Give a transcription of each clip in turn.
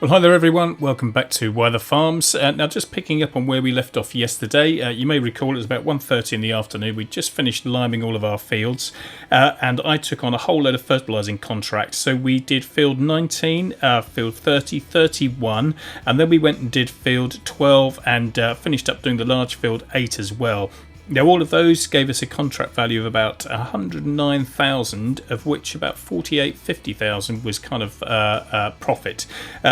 Well, hi there, everyone. Welcome back to Why the Farms. Now, just picking up on where we left off yesterday, you may recall it was about 1:30 in the afternoon. We just finished liming all of our fields, and I took on a whole load of fertilising contracts. So we did field 19, field 30, 31, and then we went and did field 12 and finished up doing the large field 8 as well. Now, all of those gave us a contract value of about 109,000, of which about 50,000 was kind of profit.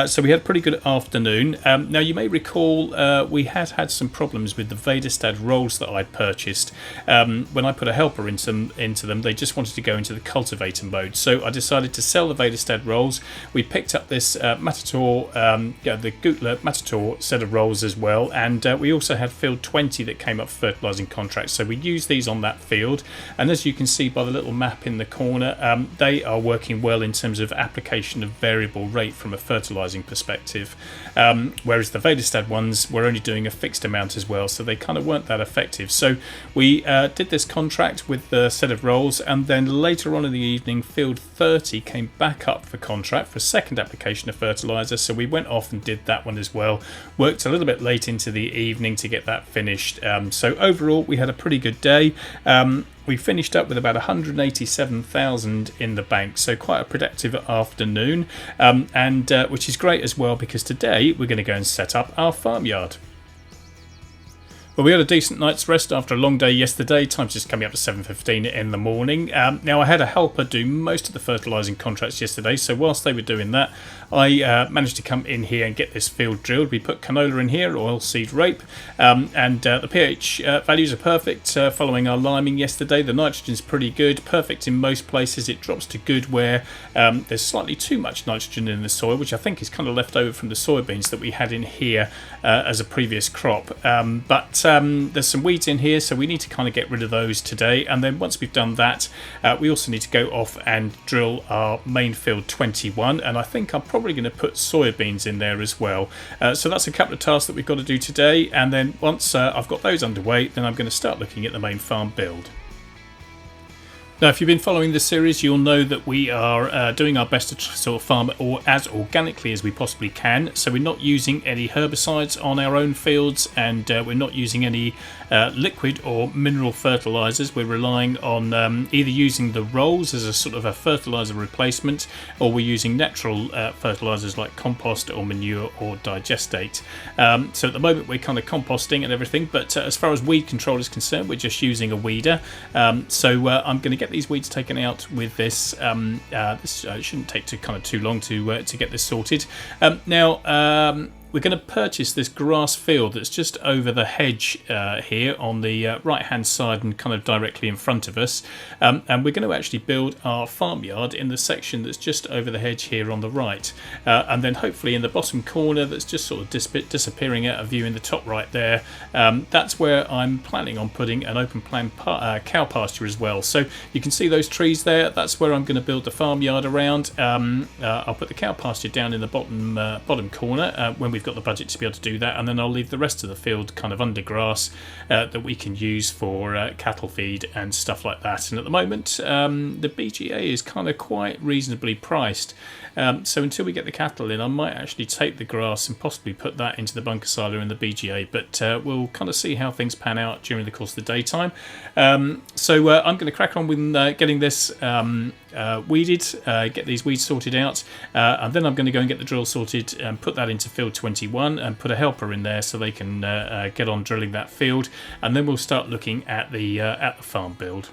So we had a pretty good afternoon. Now, you may recall we had some problems with the Väderstad rolls that I'd purchased. When I put a helper into them, they just wanted to go into the cultivator mode. So I decided to sell the Väderstad rolls. We picked up this Matador, the Gutler Matador set of rolls as well. And we also had field 20 that came up for fertilising contracts. So we used these on that field, and as you can see by the little map in the corner, they are working well in terms of application of variable rate from a fertilising perspective, whereas the Väderstad ones were only doing a fixed amount as well, so they kind of weren't that effective. So we did this contract with the set of rolls, and then later on in the evening field 30 came back up for contract for a second application of fertiliser, so we went off and did that one as well. Worked a little bit late into the evening to get that finished. So overall we had a pretty good day. We finished up with about 187,000 in the bank, so quite a productive afternoon, and which is great as well, because today we're going to go and set up our farmyard. Well, we had a decent night's rest after a long day yesterday. Time's just coming up to 7:15 in the morning. Now, I had a helper do most of the fertilising contracts yesterday, so whilst they were doing that, I managed to come in here and get this field drilled. We put canola in here, oilseed rape, and the pH values are perfect following our liming yesterday. The nitrogen's pretty good, perfect in most places. It drops to good where there's slightly too much nitrogen in the soil, which I think is kind of left over from the soybeans that we had in here as a previous crop. But there's some weeds in here, so we need to kind of get rid of those today. And then once we've done that, we also need to go off and drill our main field 21. And I think I'm probably going to put soybeans in there as well. So that's a couple of tasks that we've got to do today. And then once I've got those underway, then I'm going to start looking at the main farm build. Now, if you've been following this series, you'll know that we are doing our best to sort of farm as organically as we possibly can. So we're not using any herbicides on our own fields, and we're not using any liquid or mineral fertilizers. We're relying on either using the rolls as a sort of a fertilizer replacement, or we're using natural fertilizers like compost or manure or digestate. So at the moment we're kind of composting and everything, but as far as weed control is concerned, we're just using a weeder. So I'm going to get these weeds taken out with this. This shouldn't take too long to get this sorted. Now, we're going to purchase this grass field that's just over the hedge here on the right hand side and kind of directly in front of us, and we're going to actually build our farmyard in the section that's just over the hedge here on the right, and then hopefully in the bottom corner that's just sort of disappearing out of view in the top right there, that's where I'm planning on putting an open plan cow pasture as well. So you can see those trees there. That's where I'm going to build the farmyard around. I'll put the cow pasture down in the bottom corner when we've got the budget to be able to do that, and then I'll leave the rest of the field kind of under grass that we can use for cattle feed and stuff like that. And at the moment the BGA is kind of quite reasonably priced, so until we get the cattle in, I might actually take the grass and possibly put that into the bunker silo in the BGA, but we'll kind of see how things pan out during the course of the daytime. So I'm going to crack on with getting this weeded, get these weeds sorted out, and then I'm going to go and get the drill sorted and put that into field 21 and put a helper in there so they can get on drilling that field, and then we'll start looking at the farm build.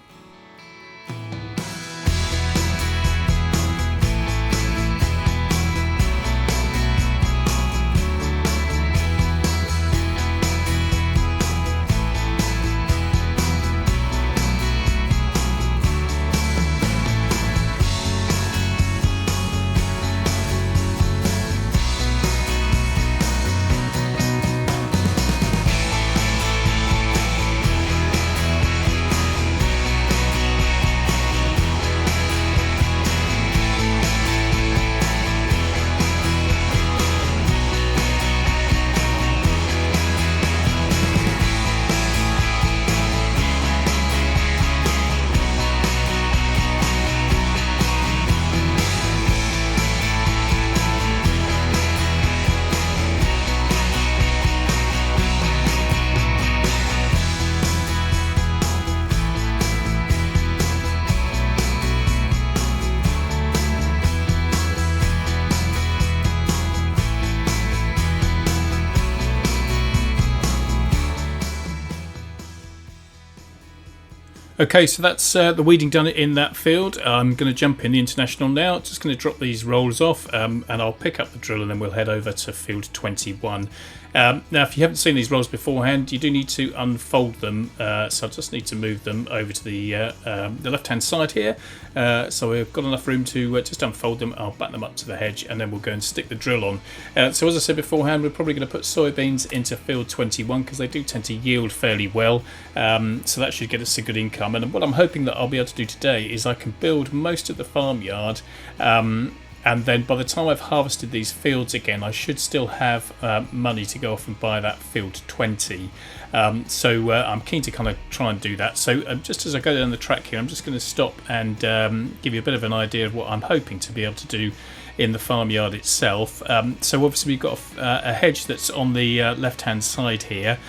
Okay, so that's the weeding done in that field. I'm going to jump in the international now. Just going to drop these rolls off, and I'll pick up the drill, and then we'll head over to field 21. Now, if you haven't seen these rolls beforehand, you do need to unfold them. So I just need to move them over to the left-hand side here. So we've got enough room to just unfold them. I'll back them up to the hedge, and then we'll go and stick the drill on. So as I said beforehand, we're probably going to put soybeans into field 21 because they do tend to yield fairly well. So that should get us a good income. And what I'm hoping that I'll be able to do today is I can build most of the farmyard, and then by the time I've harvested these fields again, I should still have money to go off and buy that field 20. So I'm keen to kind of try and do that. So just as I go down the track here, I'm just going to stop and give you a bit of an idea of what I'm hoping to be able to do in the farmyard itself. So obviously we've got a hedge that's on the left-hand side here.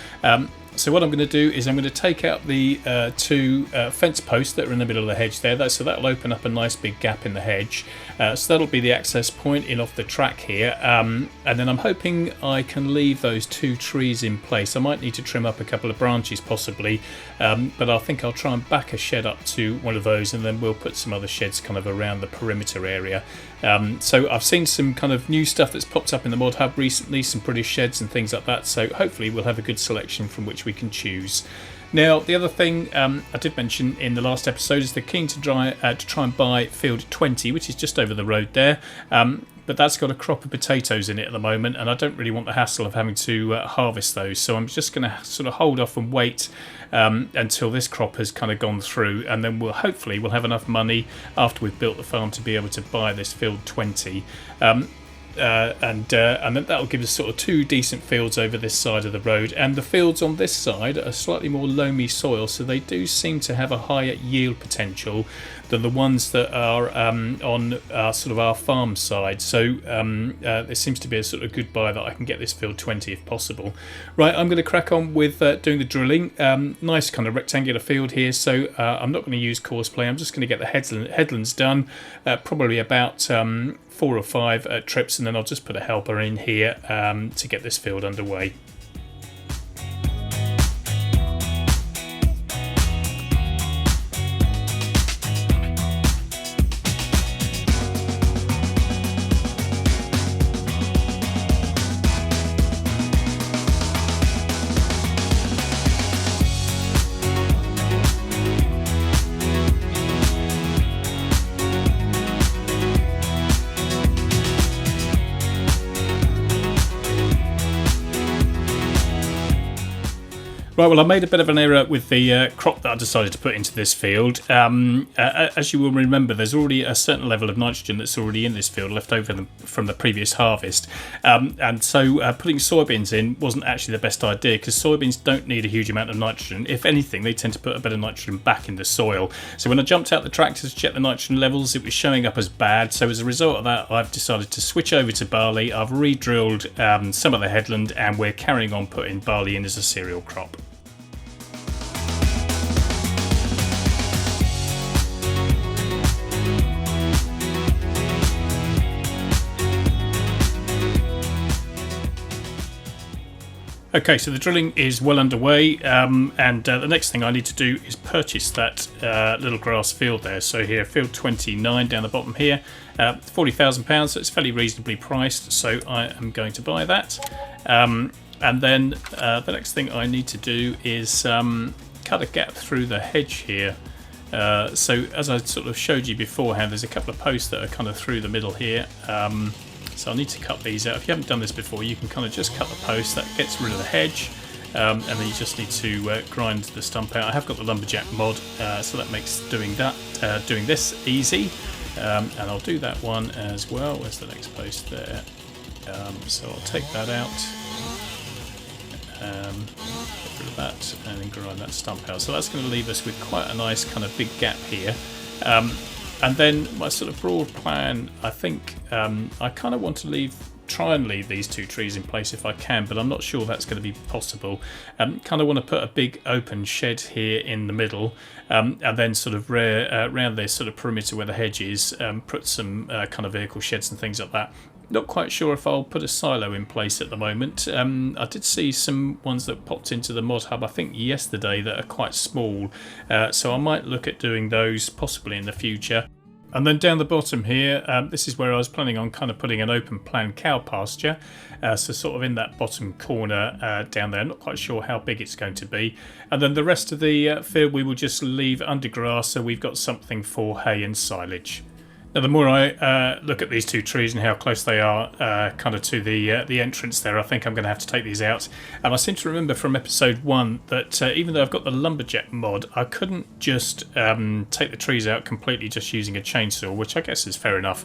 So what I'm going to do is I'm going to take out the two fence posts that are in the middle of the hedge there. So that'll open up a nice big gap in the hedge. So that'll be the access point in off the track here. And then I'm hoping I can leave those two trees in place. I might need to trim up a couple of branches possibly, but I think I'll try and back a shed up to one of those, and then we'll put some other sheds kind of around the perimeter area. So I've seen some kind of new stuff that's popped up in the Mod Hub recently, some British sheds and things like that. So hopefully we'll have a good selection from which we can choose. Now, the other thing I did mention in the last episode is they're keen to try and buy field 20, which is just over the road there. But that's got a crop of potatoes in it at the moment, and I don't really want the hassle of having to harvest those. So I'm just going to sort of hold off and wait until this crop has kind of gone through, and then we'll have enough money after we've built the farm to be able to buy this field 20. And then that'll give us sort of two decent fields over this side of the road, and the fields on this side are slightly more loamy soil, so they do seem to have a higher yield potential than the ones that are on sort of our farm side. So there seems to be a sort of good buy that I can get this field 20 if possible. Right, I'm going to crack on with doing the drilling. Nice kind of rectangular field here, so I'm not going to use coarse play. I'm just going to get the headlands done, probably about 4 or 5 trips, and then I'll just put a helper in here to get this field underway. Right, well, I made a bit of an error with the crop that I decided to put into this field. As you will remember, there's already a certain level of nitrogen that's already in this field left over from the previous harvest. And so putting soybeans in wasn't actually the best idea, because soybeans don't need a huge amount of nitrogen. If anything, they tend to put a bit of nitrogen back in the soil. So when I jumped out the tractor to check the nitrogen levels, it was showing up as bad. So as a result of that, I've decided to switch over to barley. I've re-drilled some of the headland, and we're carrying on putting barley in as a cereal crop. Okay, so the drilling is well underway, and the next thing I need to do is purchase that little grass field there. So here, field 29 down the bottom here, £40,000, so it's fairly reasonably priced, so I am going to buy that. And then the next thing I need to do is cut a gap through the hedge here. So as I sort of showed you beforehand, there's a couple of posts that are kind of through the middle here. So I need to cut these out. If you haven't done this before, you can kind of just cut the post. That gets rid of the hedge, and then you just need to grind the stump out. I have got the lumberjack mod, so that makes doing this easy. And I'll do that one as well. Where's the next post there? So I'll take that out, get rid of that, and then grind that stump out. So that's going to leave us with quite a nice kind of big gap here. And then my sort of broad plan, I think I kind of want to leave try and leave these 2 trees in place if I can, but I'm not sure that's going to be possible. Kind of want to put a big open shed here in the middle, and then sort of around this sort of perimeter where the hedge is, put some kind of vehicle sheds and things like that. Not quite sure if I'll put a silo in place at the moment. I did see some ones that popped into the mod hub, I think yesterday, that are quite small, so I might look at doing those possibly in the future. And then down the bottom here, this is where I was planning on kind of putting an open plan cow pasture, so sort of in that bottom corner down there. Not quite sure how big it's going to be. And then the rest of the field we will just leave under grass, so we've got something for hay and silage. Now, the more I look at these 2 trees and how close they are kind of to the entrance there, I think I'm going to have to take these out. And I seem to remember from episode 1 that even though I've got the lumberjack mod, I couldn't just take the trees out completely just using a chainsaw, which I guess is fair enough.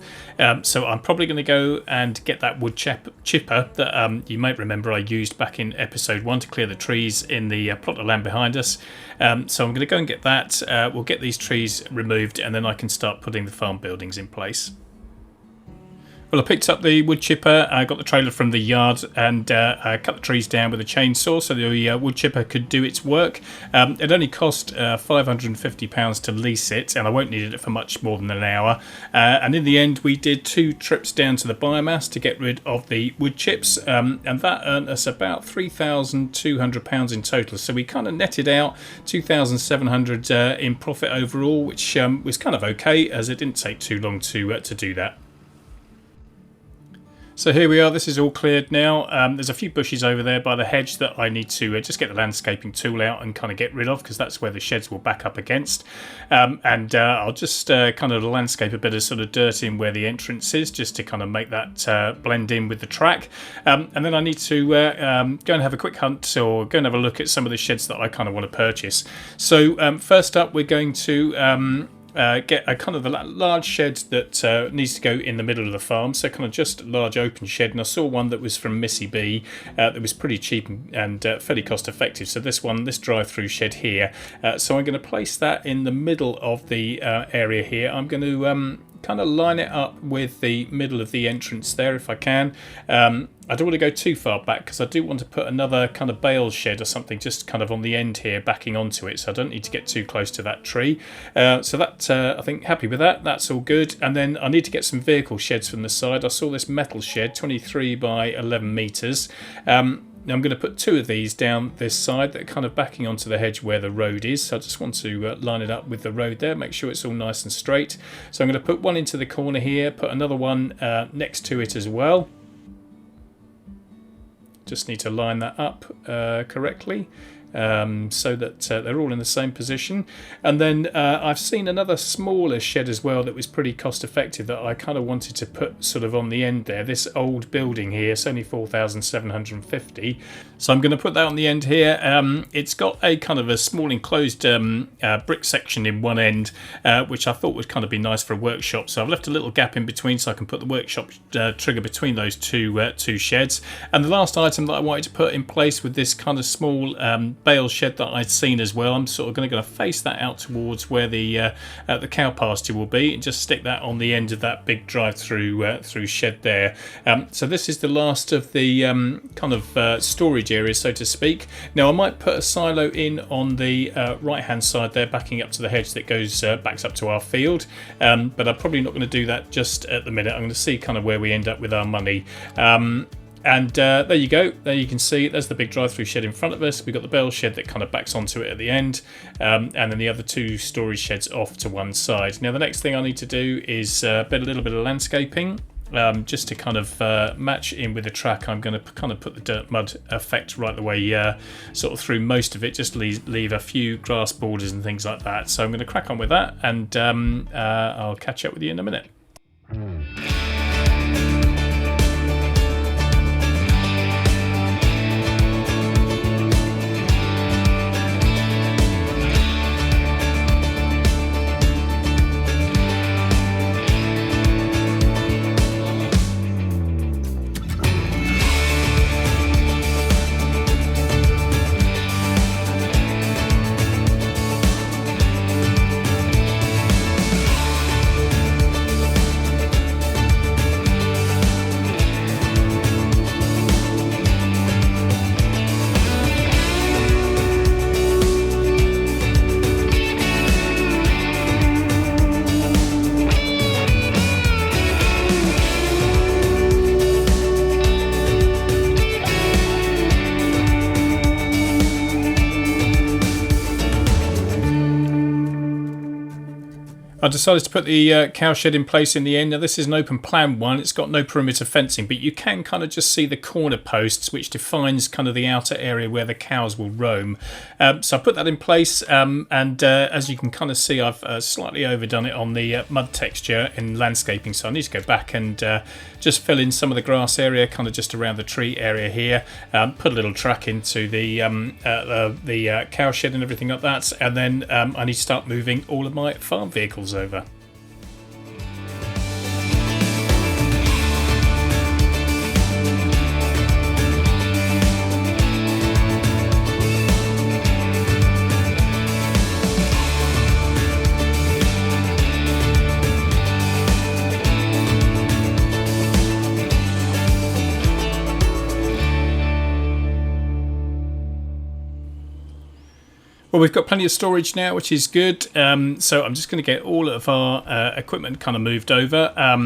So I'm probably going to go and get that wood chipper that you might remember I used back in episode 1 to clear the trees in the plot of land behind us. So I'm going to go and get that. We'll get these trees removed, and then I can start putting the farm buildings in place. Well, I picked up the wood chipper, I got the trailer from the yard, and I cut the trees down with a chainsaw so the wood chipper could do its work. It only cost £550 to lease it, and I won't need it for much more than an hour. And in the end, we did 2 trips down to the biomass to get rid of the wood chips, and that earned us about £3,200 in total. So we kind of netted out £2,700 in profit overall, which was kind of okay, as it didn't take too long to do that. So here we are, this is all cleared now. There's a few bushes over there by the hedge that I need to just get the landscaping tool out and kind of get rid of, because that's where the sheds will back up against. And I'll just kind of landscape a bit of sort of dirt in where the entrance is, just to kind of make that blend in with the track. And then I need to go and have a quick hunt, or go and have a look at some of the sheds that I kind of want to purchase. So first up, we're going to get a kind of a large shed that needs to go in the middle of the farm, so kind of just a large open shed. And I saw one that was from Missy B that was pretty cheap and fairly cost effective. So this drive-through shed here, so I'm going to place that in the middle of the area here. I'm going to kind of line it up with the middle of the entrance there if I can. I don't want to go too far back, because I do want to put another kind of bale shed or something just kind of on the end here, backing onto it, so I don't need to get too close to that tree. So that, I think, happy with that. That's all good. And then I need to get some vehicle sheds from the side. I saw this metal shed, 23 by 11 metres. Now I'm going to put 2 of these down this side that are kind of backing onto the hedge where the road is. So I just want to line it up with the road there, make sure it's all nice and straight. So I'm going to put one into the corner here, put another one next to it as well. Just need to line that up correctly. So that they're all in the same position. And then I've seen another smaller shed as well that was pretty cost effective that I kind of wanted to put sort of on the end there. This old building here, it's only 4,750. So I'm going to put that on the end here. It's got a kind of a small enclosed brick section in one end, which I thought would kind of be nice for a workshop. So I've left a little gap in between so I can put the workshop trigger between those two sheds. And the last item that I wanted to put in place with this kind of small bale shed that I'd seen as well, I'm sort of going to face that out towards where the cow pasture will be, and just stick that on the end of that big drive-through shed there. So this is the last of the kind of storage area, so to speak. Now I might put a silo in on the right hand side there, backing up to the hedge that goes backs up to our field, but I'm probably not going to do that just at the minute. I'm going to see kind of where we end up with our money. And there you go, there you can see there's the big drive-through shed in front of us. We've got the bale shed that kind of backs onto it at the end, and then the other 2 storage sheds off to one side. Now the next thing I need to do is a little bit of landscaping, just to kind of match in with the track. I'm going to kind of put the dirt mud effect right the way sort of through most of it, just leave a few grass borders and things like that. So I'm going to crack on with that, and I'll catch up with you in a minute. I decided to put the cow shed in place in the end. Now this is an open plan one, it's got no perimeter fencing, but you can kind of just see the corner posts which defines kind of the outer area where the cows will roam. So I put that in place, and as you can kind of see, I've slightly overdone it on the mud texture in landscaping, so I need to go back and just fill in some of the grass area kind of just around the tree area here, put a little track into the cow shed and everything like that, and then I need to start moving all of my farm vehicles over. Well, we've got plenty of storage now, which is good. So I'm just going to get all of our equipment kind of moved over. I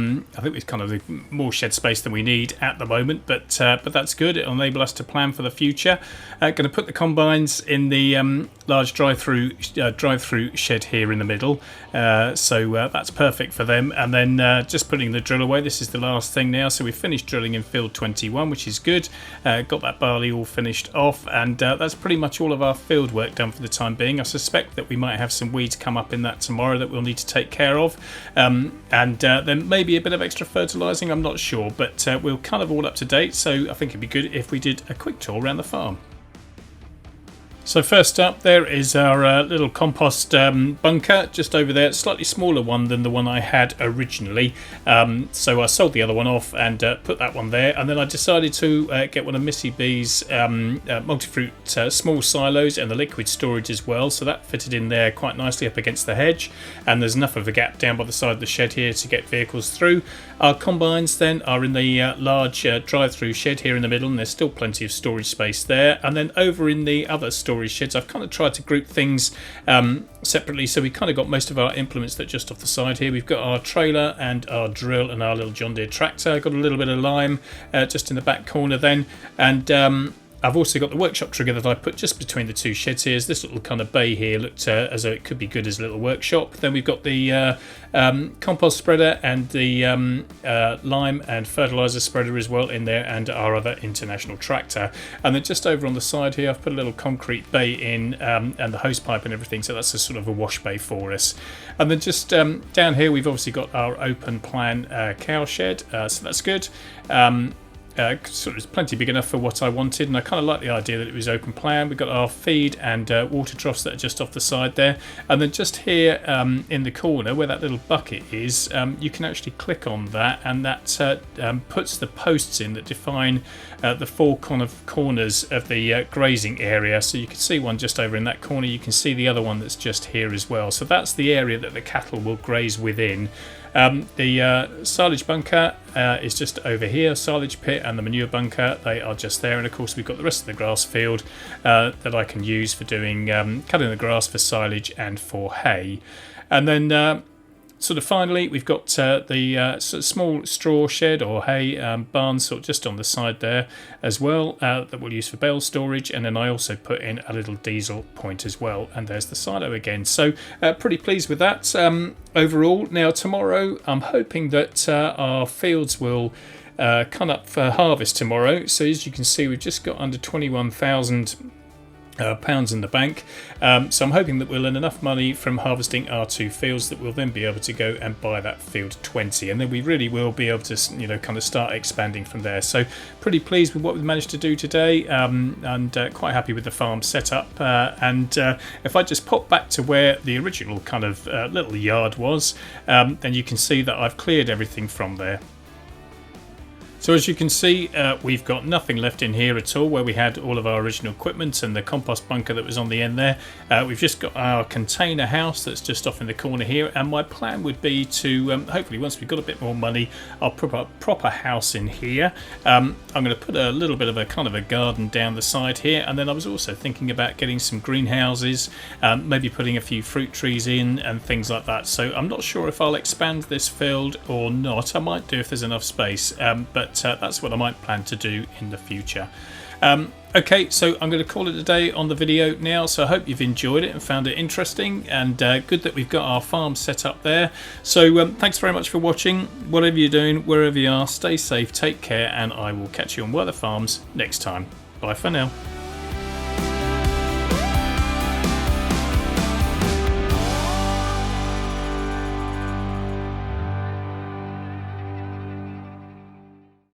think we've kind of more shed space than we need at the moment, but that's good. It'll enable us to plan for the future. Going to put the combines in the large drive-through shed here in the middle. So that's perfect for them. And then just putting the drill away. This is the last thing now. So we've finished drilling in field 21, which is good. Got that barley all finished off, and that's pretty much all of our field work done for the time being. I suspect that we might have some weeds come up in that tomorrow that we'll need to take care of, and then maybe a bit of extra fertilising, I'm not sure, but we're kind of all up to date, so I think it'd be good if we did a quick tour around the farm. So first up there is our little compost bunker just over there, slightly smaller one than the one I had originally. So I sold the other one off and put that one there, and then I decided to get one of Missy B's multi-fruit small silos and the liquid storage as well, so that fitted in there quite nicely up against the hedge, and there's enough of a gap down by the side of the shed here to get vehicles through. Our combines then are in the large drive-through shed here in the middle, and there's still plenty of storage space there. And then over in the other storage sheds, I've kind of tried to group things separately, so we kind of got most of our implements that just off the side here. We've got our trailer and our drill and our little John Deere tractor. Got a little bit of lime just in the back corner then, and I've also got the workshop trigger that I put just between the two sheds here. This little kind of bay here looked as though it could be good as a little workshop. Then we've got the compost spreader and the lime and fertilizer spreader as well in there, and our other International tractor. And then just over on the side here, I've put a little concrete bay in, and the hose pipe and everything, so that's a sort of a wash bay for us. And then just down here, we've obviously got our open plan cow shed, so that's good. Sort of plenty big enough for what I wanted, and I kind of like the idea that it was open plan. We've got our feed and water troughs that are just off the side there, and then just here in the corner where that little bucket is, you can actually click on that, and that puts the posts in that define the four corners of the grazing area. So you can see one just over in that corner, you can see the other one that's just here as well. So that's the area that the cattle will graze within. The silage bunker is just over here, silage pit and the manure bunker, they are just there, and of course we've got the rest of the grass field that I can use for doing cutting the grass for silage and for hay. And then sort of finally, we've got the sort of small straw shed or hay barn sort of just on the side there as well, that we'll use for bale storage. And then I also put in a little diesel point as well, and there's the silo again. So pretty pleased with that overall. Now tomorrow, I'm hoping that our fields will come up for harvest tomorrow. So as you can see, we've just got under 21,000 pounds in the bank, so I'm hoping that we'll earn enough money from harvesting our two fields that we'll then be able to go and buy that field 20, and then we really will be able to, you know, kind of start expanding from there. So pretty pleased with what we've managed to do today, and quite happy with the farm setup. And if I just pop back to where the original kind of little yard was, then you can see that I've cleared everything from there. So as you can see, we've got nothing left in here at all where we had all of our original equipment and the compost bunker that was on the end there. We've just got our container house that's just off in the corner here, and my plan would be to hopefully once we've got a bit more money, I'll put a proper house in here. I'm going to put a little bit of a kind of a garden down the side here, and then I was also thinking about getting some greenhouses, maybe putting a few fruit trees in and things like that. So I'm not sure if I'll expand this field or not. I might do if there's enough space, but that's what I might plan to do in the future. Okay, so I'm going to call it a day on the video now, so I hope you've enjoyed it and found it interesting, and good that we've got our farm set up there. So thanks very much for watching. Whatever you're doing, wherever you are, stay safe, take care, and I will catch you on Werther Farms next time. Bye for now.